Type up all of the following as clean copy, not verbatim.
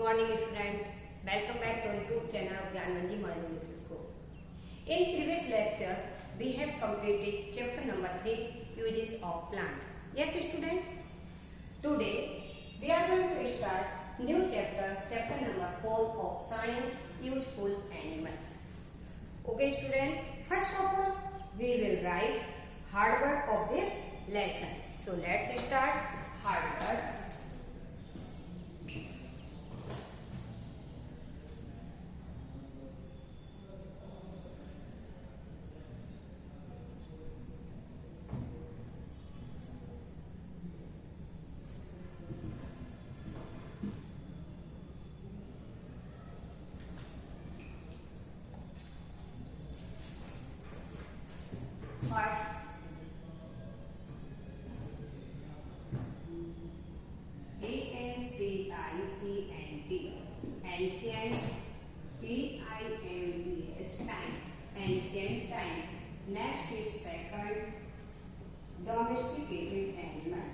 morning student. Welcome back to YouTube channel of Gyanvanji Multimedia School. In previous lecture, we have completed chapter number 3, uses of plant. Yes student. Today we are going to start new chapter, chapter number 4 of science, useful animals. Okay student. First of all, we will write hard word of this lesson. So let's start hard word. First, A-N-C-I-E-N-T, ancient, T-I-M-E-S, times, ancient times. Next is second, domesticated animal,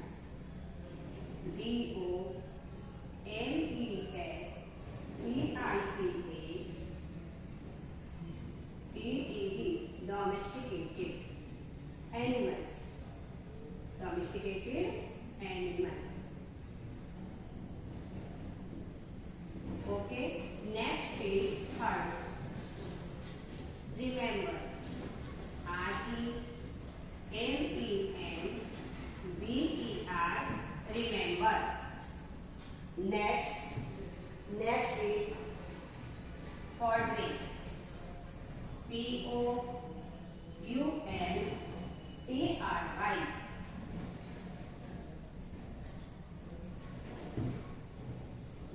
D-O-M-E-S-T-I-C-A-T-E-D, domesticated. Animals, domesticated animal. Okay, next is third. Remember, R-E-M-E-M-B-E-R, remember. Next is poultry. P-O-U-L-T-R-Y.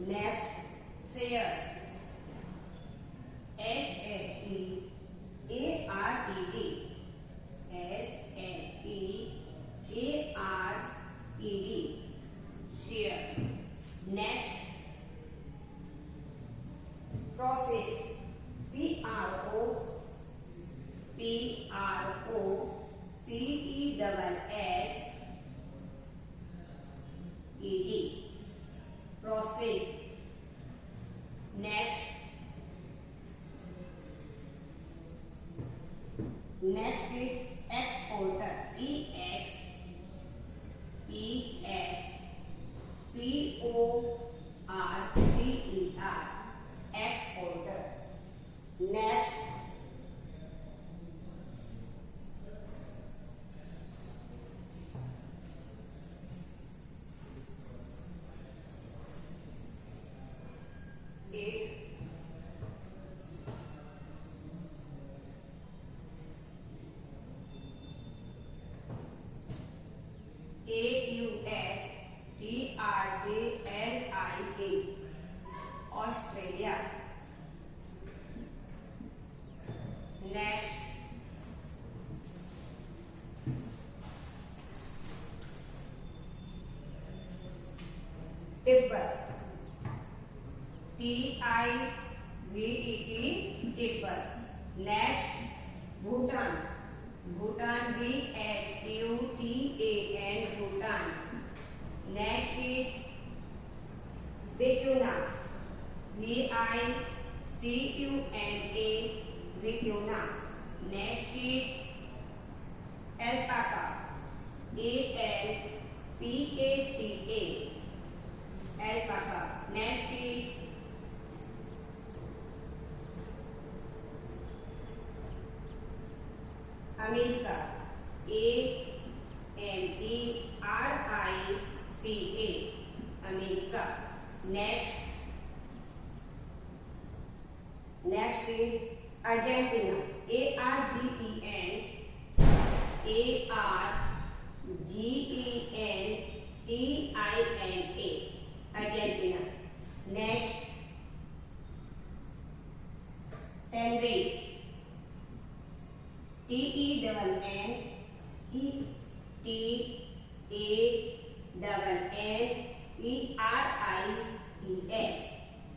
Next, share. S-H-E-A-R-E-D. S-H-E-A-R-E-D. Share. Next, process. P-R-O-C-E-S-S-E-D. Process. Next is exporter. E-X-E-X-P-O-R-T-E-R, exporter. Next, A-U-S-T-R-A-L-I-A, Australia. Next, Tibet. T-I-V-E-T, Tibet. Next, Bhutan. Bhutan, B-H-U-T-A-N, Bhutan. Next is Vicuna. V-I-C-U-N-A, Vicuna. Next is Alpaca. A-L-P-A-C-A, Alpaca. Next is America. A-M-E-R-I-C-A, America. Next is Argentina. A-R-G-E-N-T-I-N-A, Argentina. Next, Tenerife. T-E-N-N-E-R-I-E-S,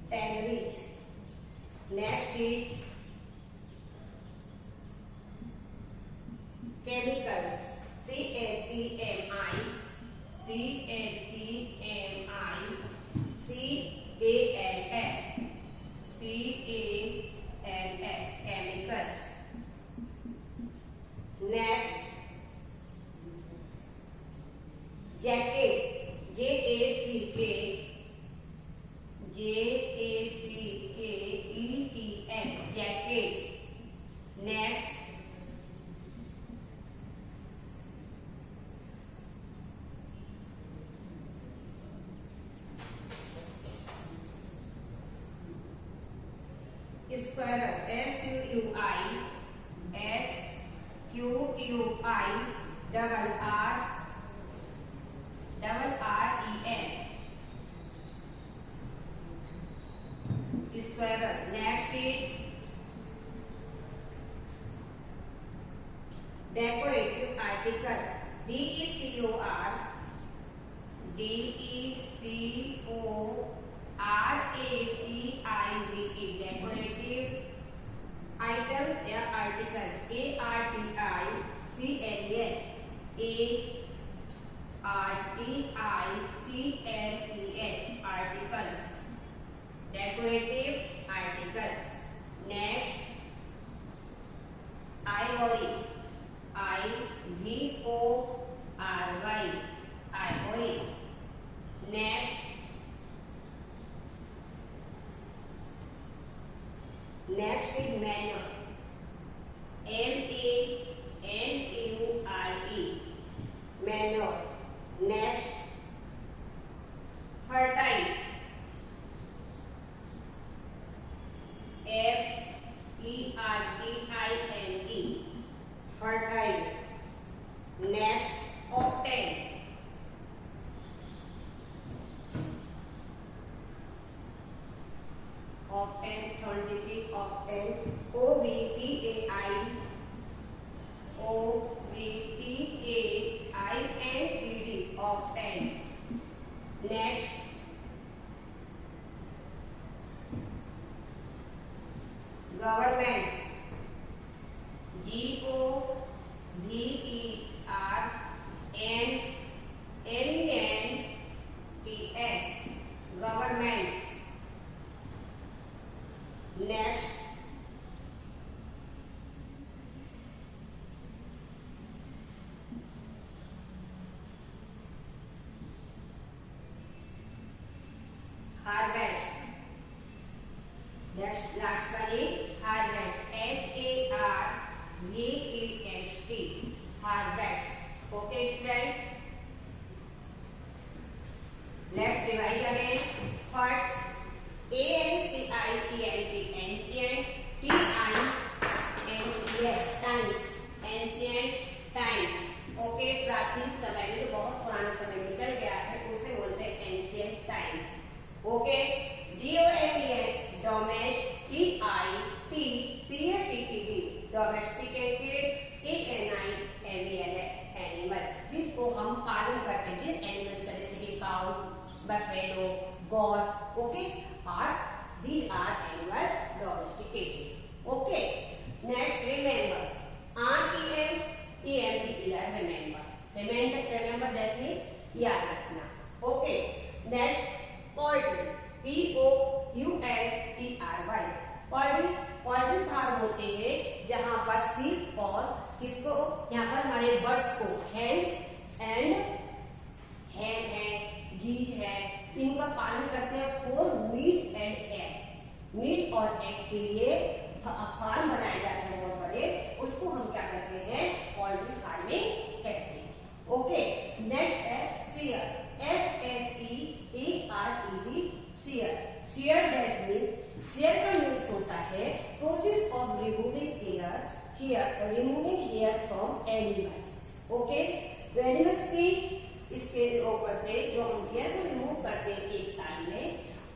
Tenerife. Next is chemicals. C-H-E-M-I-C-H-E-M-I-C-A-L-S, next squirrel, SQUI double REL squirrel. Next is decorative articles, DECORATIVE, decorative items या articles, ARTICLES, articles, decorative articles. Next, ivory, ivory. Next is manure, MANURE, manure. Next, fertile, FERTILE, fertile. Next, octane, scientific octane, OVTAINED, octane. Next, governments, GOVERNMENTS, governments. Next, harvest. Next, last one is harvest, HARVEST, harvest. Okay, student. Let's revise again. First, ANCIENT, ancient, TIMES, times, ancient times. Okay, प्राचीन समय में, तो बहुत पुराना समय निकल गया है, उसे बोलते हैं ancient times. Okay, DOMES, domesticated, domesticated, ANIMALS, animals, जिनको हम पालन करते हैं, जिन एनिमल्स का, जैसे कि cow, buffalo, God. Okay, these are animals domesticated. Okay. Next, remember, remember. Remember, that means याद रखना. Okay. Next, poultry, POULTRY, poultry farm होते हैं जहां पर सिर्फ और किसको, यहाँ पर हमारे बर्ड्स को, हेन्स एंड हैन है, गीज है, इनका पालन करते हैं for meat and egg. Meat और एग के लिए फार्म बनाए जाते हैं बहुत बड़े, उसको हम क्या कहते हैं, पोल्ट्री फार्मिंग कहते हैं. ओके. नेक्स्ट है shear, SHEARED, shear. shear that means, shear का मीन्स होता है process of removing hair from animals. Okay, animals की इसके ऊपर से जो हम हेयर को रिमूव करते हैं, एक साल में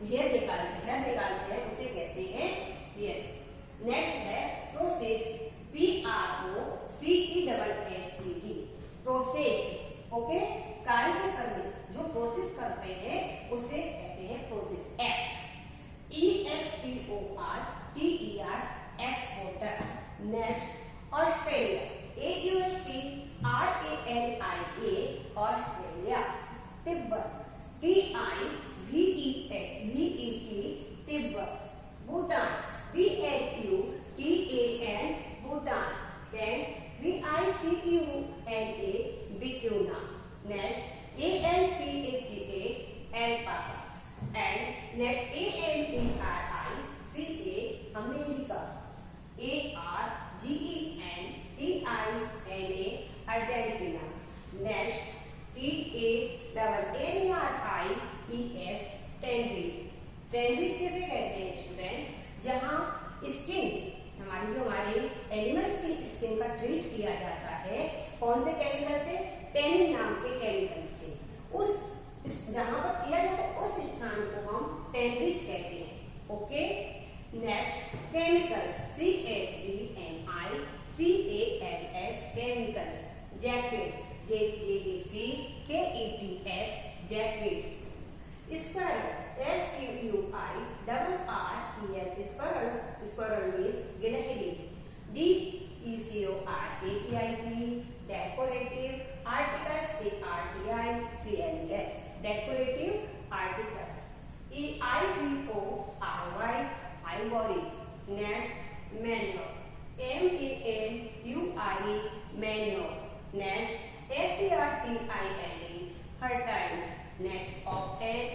हेयर निकालते हैं, उसे कहते हैं shear. नेक्स्ट है प्रोसेस, PROCESSED, प्रोसेस्ड. ओके, कार्य करने, जो प्रोसेस करते हैं उसे कहते हैं process. EXPORTER, exporter. Next, Australia, AUSTRALIA, Australia. Tibet, TIVET, Tibet. Bhutan, BHUTAN, Bhutan. Then VICUNA, विक्यूना. Next, ALPACA, alpaca. And next, AMERICA, America. ARGENTINA, animals की स्किन का ट्रीट किया जाता है कौन से केमिकल से? टैनिन नाम के केमिकल से। उस जहां पर किया जाता है उस स्थान को हम टैन रिच कहते हैं। Okay, next chemicals, CHEMICALS chemicals, jacket, JACKETS jacket, squirrel, SQUIRREL squirrel means गिलहरी, DECORATIV decorative articles, ARTICLES decorative articles, EIVORY ivory, next manure, MANURE manure, next FERTILE fertile, next octane,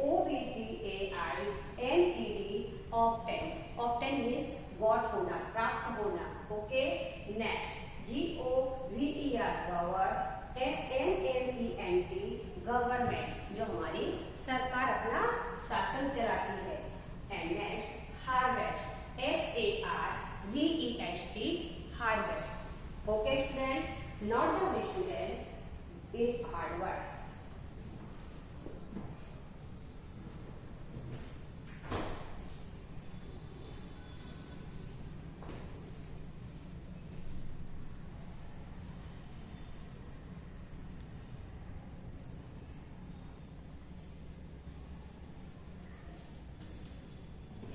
OBTAINED octane, octane means got होना, प्राप्त होना। Okay, next GOVER गवर, MMENT governments, जो हमारी सरकार अपना शासन चलाती है। And next harvest, HARVEST harvest. Okay student, note down student in hard word.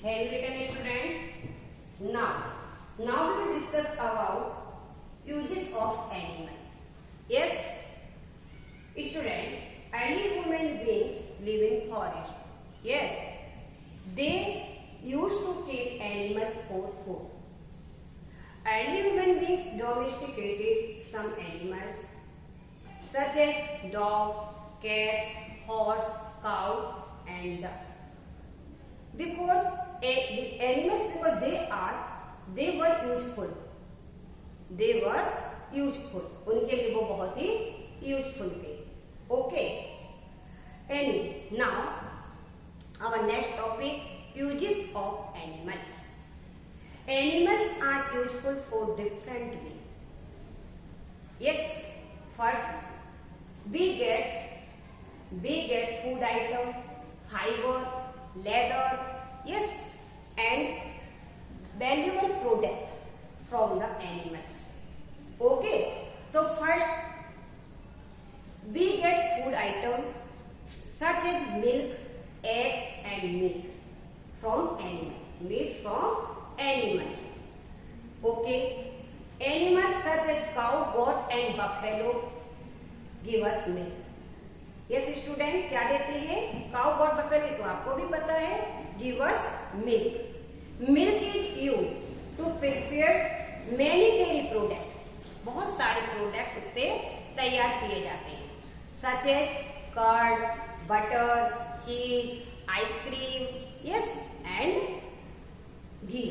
Have you written student? Now we will discuss about uses of animals. Yes, student, any human beings live in forest. Yes, they used to kill animals for food. Any human beings domesticated some animals such as dog, cat, horse, cow, and duck. Because animals, because they were useful. They were useful. उनके लिए वो बहुत ही useful थे। Okay, any now our next topic, uses of animals. Animals are useful for different way. Yes, first we get food item, fiber, leather, yes, and valuable product from the animals. Okay, so first we get food item such as milk, eggs and meat from animals. Okay, animals such as cow, goat and buffalo give us milk. Yes student, क्या देते हैं? Cow, got, buffalo, तो आपको भी पता है, give us milk. Milk is use to prepare many dairy product, बहुत सारे प्रोडक्ट इससे तैयार किए जाते हैं, such as curd, butter, cheese, ice cream, yes, and ghee.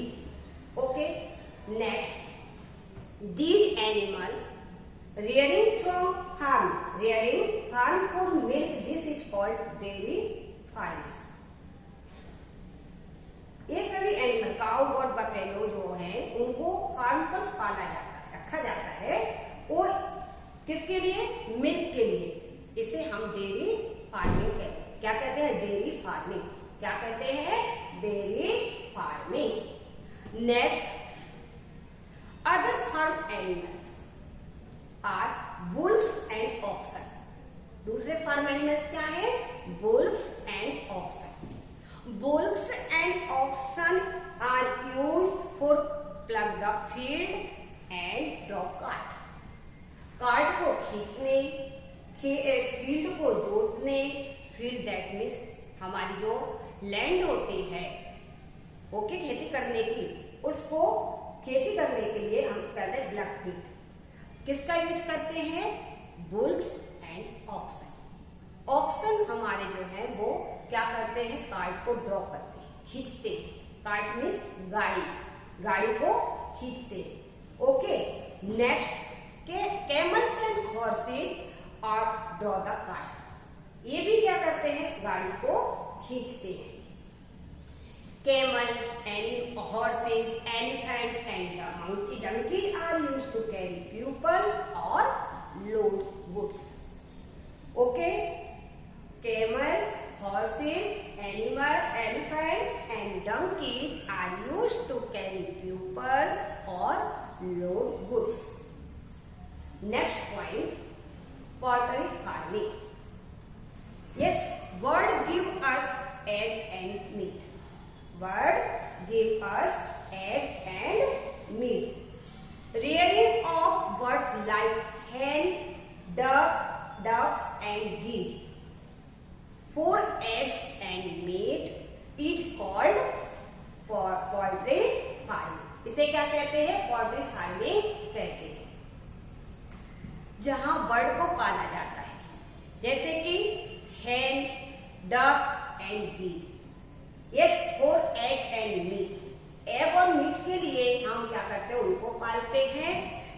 Okay, next, these animal rearing farm for milk, this is called dairy farming. ये सभी animal, cow, got, buffalo जो हैं, उनको फार्म पर पाला जाता है, रखा जाता है, और किसके लिए? मिल्क के लिए। इसे हम डेयरी फार्मिंग कहते हैं। क्या कहते हैं? Dairy farming. क्या कहते हैं? Dairy farming. Next, other farm animals are bulls and oxen. दूसरे फार्म एनिमल्स क्या है? Bulls and oxen. Bulls and oxen are used for plough the field and draw cart. Cart को खींचने, फील्ड को जोतने, फील्ड दैट मीन्स हमारी जो land होती है, ओके, खेती करने की, उसको खेती करने के लिए हम कहते हैं ब्लैक फील्ड। किसका यूज करते हैं? Bulls and oxen. ऑक्सन हमारे जो है वो क्या करते हैं? कार्ट को ड्रॉ करते हैं, खींचते हैं। कार्ट मीन्स गाड़ी को खींचते हैं। Okay, next, camels and horses और ड्रॉ द कार्ट। ये भी क्या करते हैं? गाड़ी को खींचते हैं। Camels and horses, elephants and the monkey, the donkey are used to carry people or load goods. Okay, camels, horses, elephants and donkeys are used to carry people or load goods. Next point, poultry farming. Yes, bird give us egg and meat. Bird give us egg and meat. Rearing of birds like hen, ducks and geese. 4 eggs and meat is called poultry farming. इसे क्या कहते हैं? Poultry farming कहते हैं, जहां bird को पाला जाता है, जैसे कि hen, duck and geese. Yes, for egg and meat. Egg और मीट के लिए हम क्या करते हैं? उनको पालते हैं.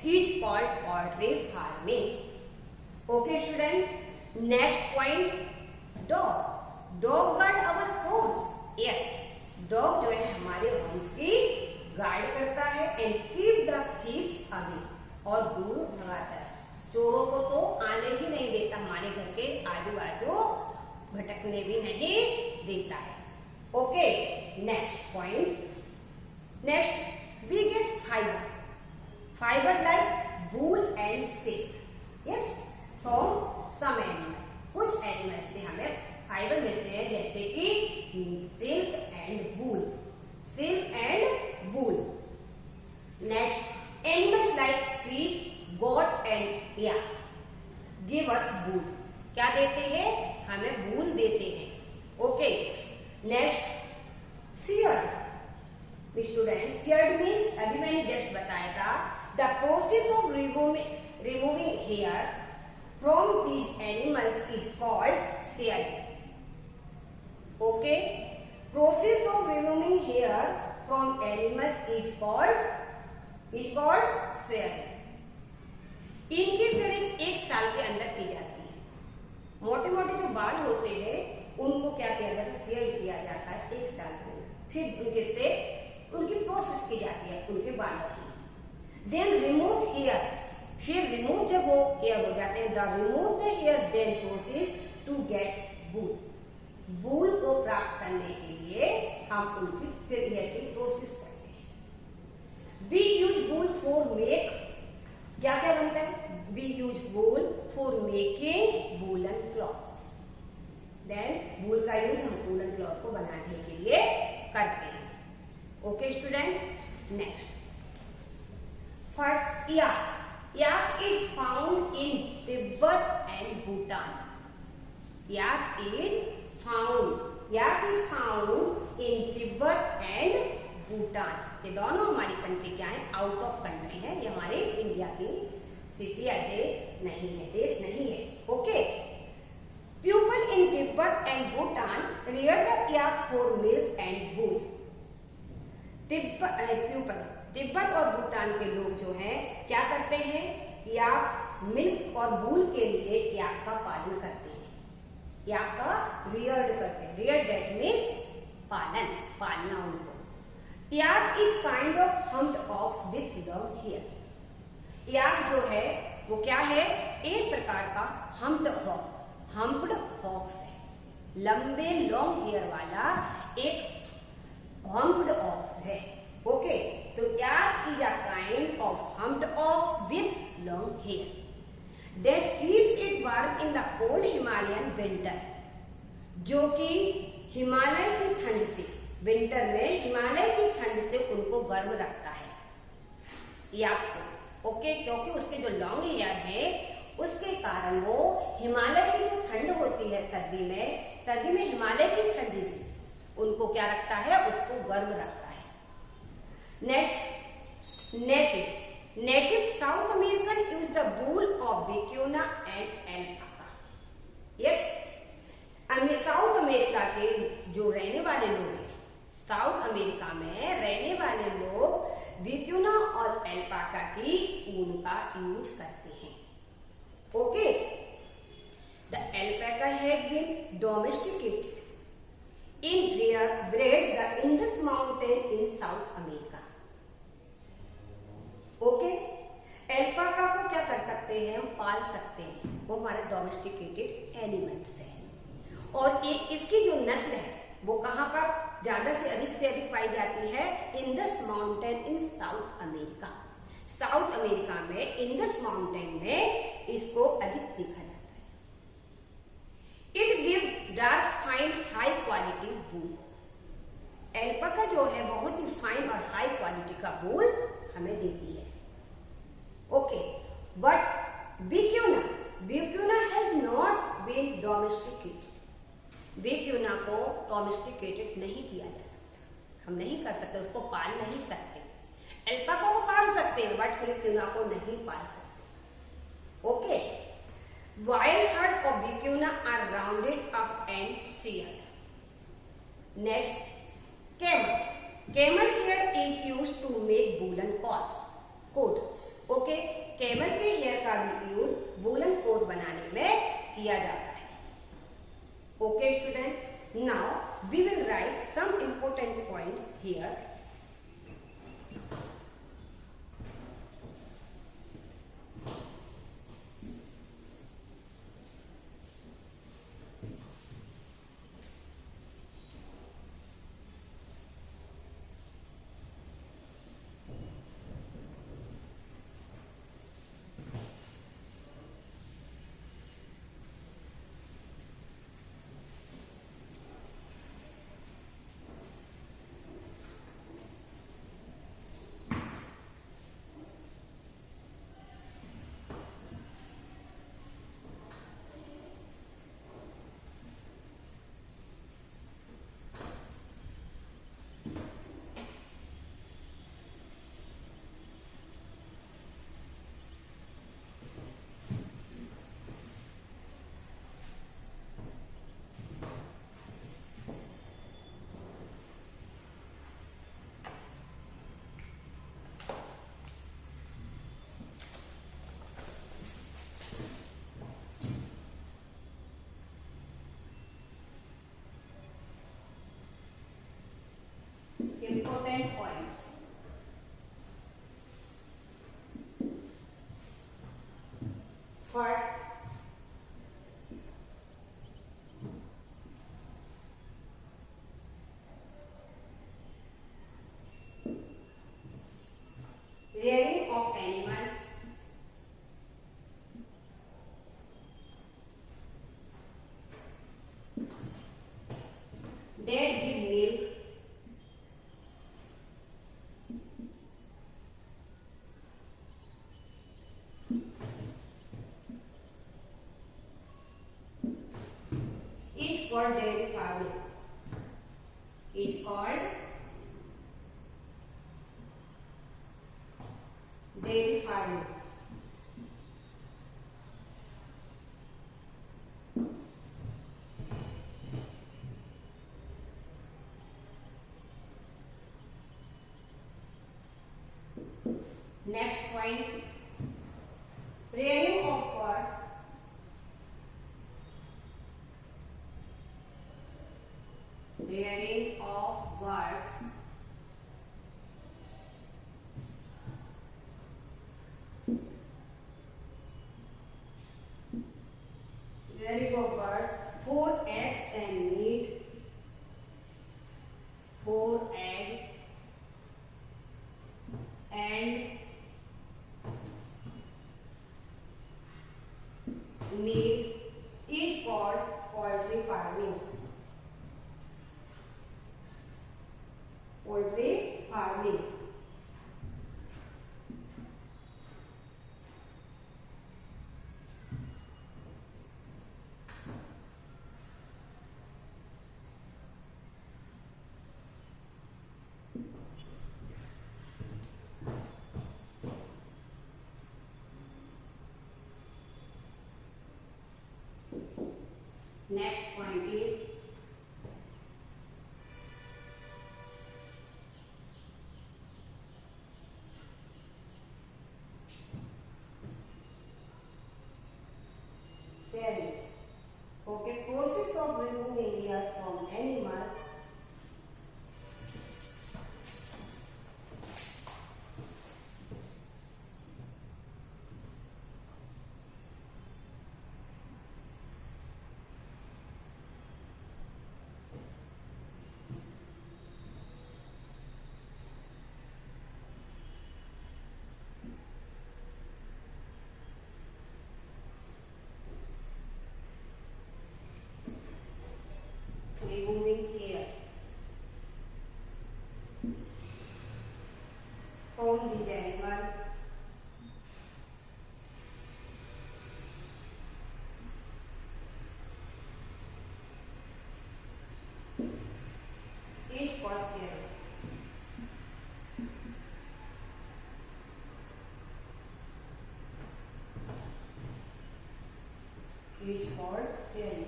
Is called poultry farming. Okay student, next point, dog. Dog guard our Holmes. Yes, dog जो है हमारे होम्स की गार्ड करता है and keep the thieves away, और दूर भगाता है. चोरों को तो आने ही नहीं देता, हमारे घर के आजू बाजू भटकने भी नहीं देता है. Okay, next point. Next we get fibre. Fibre like wool and silk. Yes, from some animals. कुछ एनिमल से हमें फाइबर मिलते हैं, जैसे कि silk and wool. Silk and wool. Next, animals like sheep, goat and yak give us wool. क्या देते हैं? हमें वूल देते हैं. Okay, next, sheared. Student, sheared means अभी मैंने जस्ट बताया था, the process of removing hair from these animals is called shearing. Okay, process of removing hair from animals is called shearing. इनकी शेयरिंग 1 साल के अंदर की जाती है. मोटे मोटे जो बाल होते हैं उनको क्या किया जाता है? शेयर किया जाता है 1 साल के अंदर. फिर उनके से उनकी प्रोसेस की जाती है, उनके बालों की. Then remove hair. फिर रिमूव जब वो हेयर हो जाते हैं, the remove the hair then process to get wool. Wool को प्राप्त करने के लिए हम उनकी फिर हेयर की प्रोसेस करते हैं. We use wool for make. क्या क्या बनता है? We use wool for making woollen cloth. Then wool का यूज हम वूलन क्लॉथ को बनाने के लिए करते हैं. Okay student, next, first, yak. Yak is found in Tibet and Bhutan. Yak is found in Tibet and Bhutan. ये दोनों हमारी कंट्री क्या है? आउट ऑफ कंट्री है. ये हमारे इंडिया की सिटी या नहीं है, देश नहीं है. Okay, people in Tibet and Bhutan rear the yak for milk and wool. Tibet और भूटान के लोग जो हैं क्या करते हैं? याक, मिल्क और वूल के लिए याक का पालन करते हैं. याक का रियर्ड करते हैं. रियर्ड दैट मीन्स पालना उनको. Yak is kind of humped ox with long hair. Yak जो है वो क्या है? एक प्रकार का हम्प्ड हॉक्स है. लंबे लॉन्ग हेयर वाला एक हम्प्ड ऑक्स है. ओके, तो yak is a kind of humped ox with long hair that keeps it warm in the cold Himalayan winter. जो कि हिमालय की ठंड से, विंटर में हिमालय की ठंड से उनको गर्म रखता है याक को. ओके, क्योंकि उसके जो लॉन्ग हेयर है उसके कारण वो हिमालय की जो ठंड होती है सर्दी में हिमालय की ठंडी से उनको क्या रखता है? उसको गर्म रखता है. Next, native South American use the wool of vicuna and alpaca. Yes, South America के जो रहने वाले लोग हैं, साउथ अमेरिका में रहने वाले लोग विक्यूना और एल्पाका की ऊन का यूज करते हैं. Okay, the alpaca have been domesticated bred the Indus mountain in South America. Alpaca को क्या कर सकते हैं, हम पाल सकते हैं, वो हमारे डोमेस्टिकेटेड एनिमल्स है। और ये इसकी जो नस्ल है वो कहाँ पर ज्यादा से अधिक पाई जाती है, Indus mountain in South America. South America में इंडस माउंटेन में इसको अधिक देखा जाता है। It give dark fine high quality wool. Alpaca जो है बहुत ही फाइन और हाई क्वालिटी का वूल हमें देती है। Okay, but vicuna has not been domesticated. Vicuna को डोमेस्टिकेटेड नहीं किया जा सकता, हम नहीं कर सकते, उसको पाल नहीं सकते। एल्पाका को पाल सकते हैं बट विक्यूना को नहीं पाल सकते। Okay, wild herd of vicuna are rounded up and sheared. Next, camel hair is used to make woolen coat। Okay, camel के हेयर का भी यूज वूलन कोट बनाने में किया जाता है। Okay student, now we will write some important points here. Important points. First, rearing of animals that give milk is called dairy farming. Is called dairy farming. Next point, rearing of fur. Rearing of birds. Rearing of birds for eggs and meat. For egg and meat is called poultry farming. Poultry farming. H for sharing. H for sharing.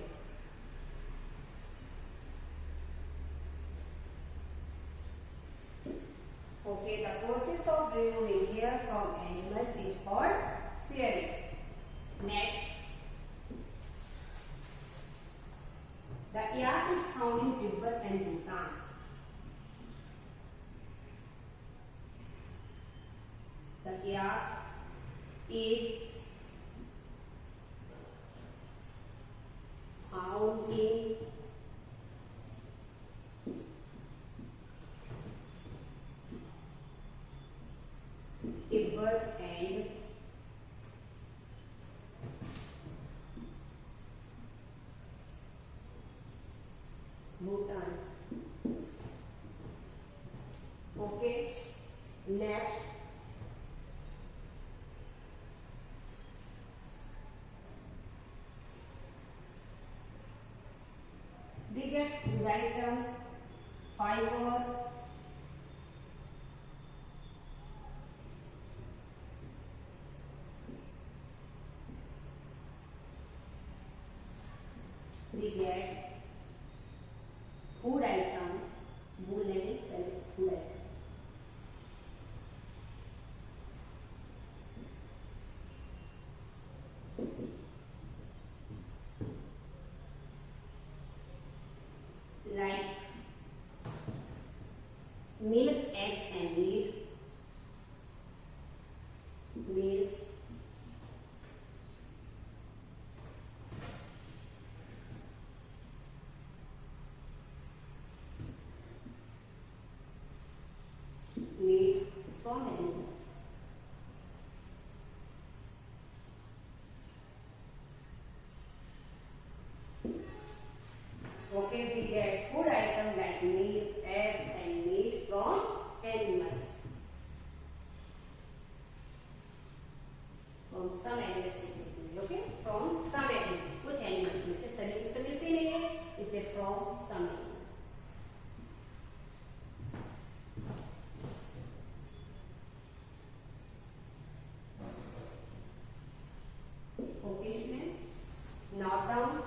Okay, the process of removing hair from animals is called shearing. Next, the yak is found in Tibet and Bhutan. The yak is found in Tibet and Bhutan. Okay. Next, we get food items, fiber, we get food item, बोल लेंगे पहले food item. Like milk, eggs and meat. Milk, meat from animals. Okay, we get food item like milk, eggs and meat from animals. From some animals से मिलती है. Okay, from some animals. कुछ animals मिलते हैं, सभी को तो मिलते नहीं है, इसे from some animals. Okay, student. Note down.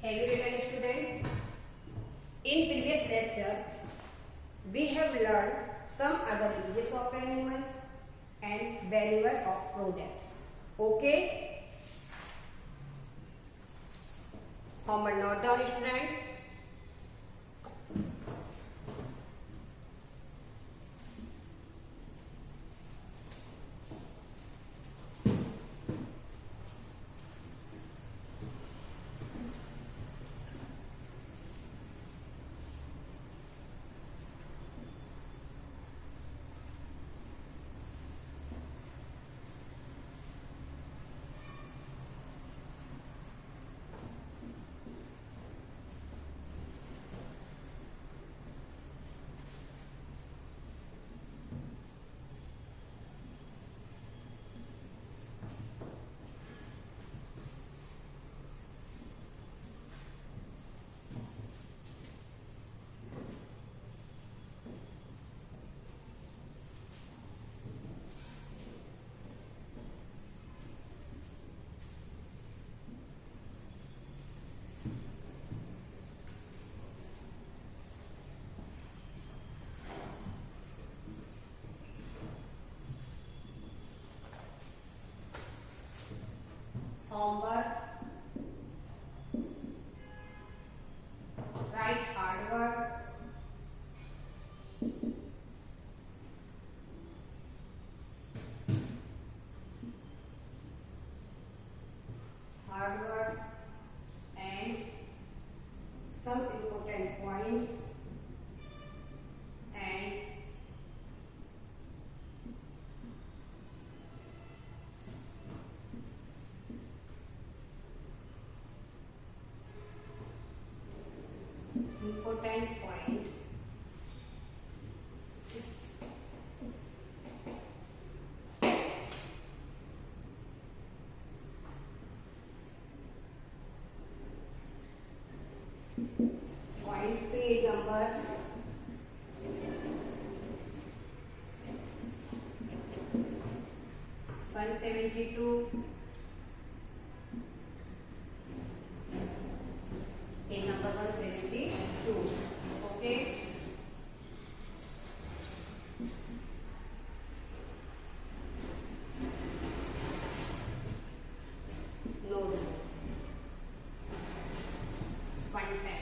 Have you written, student? In previous lecture, we have learned some other uses of animals and valuable of products. Okay? Homework note down, student. Homework. Write hard word. Hard word and some important points and important point. Point page number 172. Page number 172. Okay. Note 110.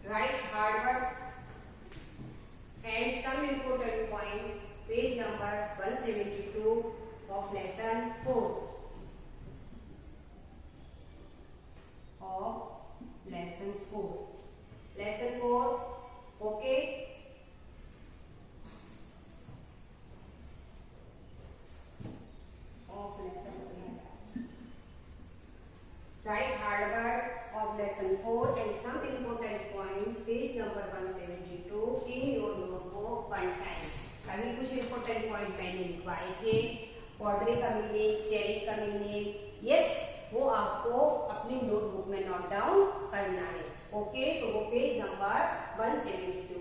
Write hard work and some important point. Page number 172 of lesson 4. Of lesson 4. Lesson 4. Okay. Of lesson 4. Write hard work of lesson 4 and some important point. Page number 172 in your notebook one time. अभी कुछ important point मैंने लिखवाए थे. Ordering का meaning, sharing का meaning, yes वो आपको अपनी नोटबुक में नोट डाउन करना है. ओके, तो वो पेज नंबर 172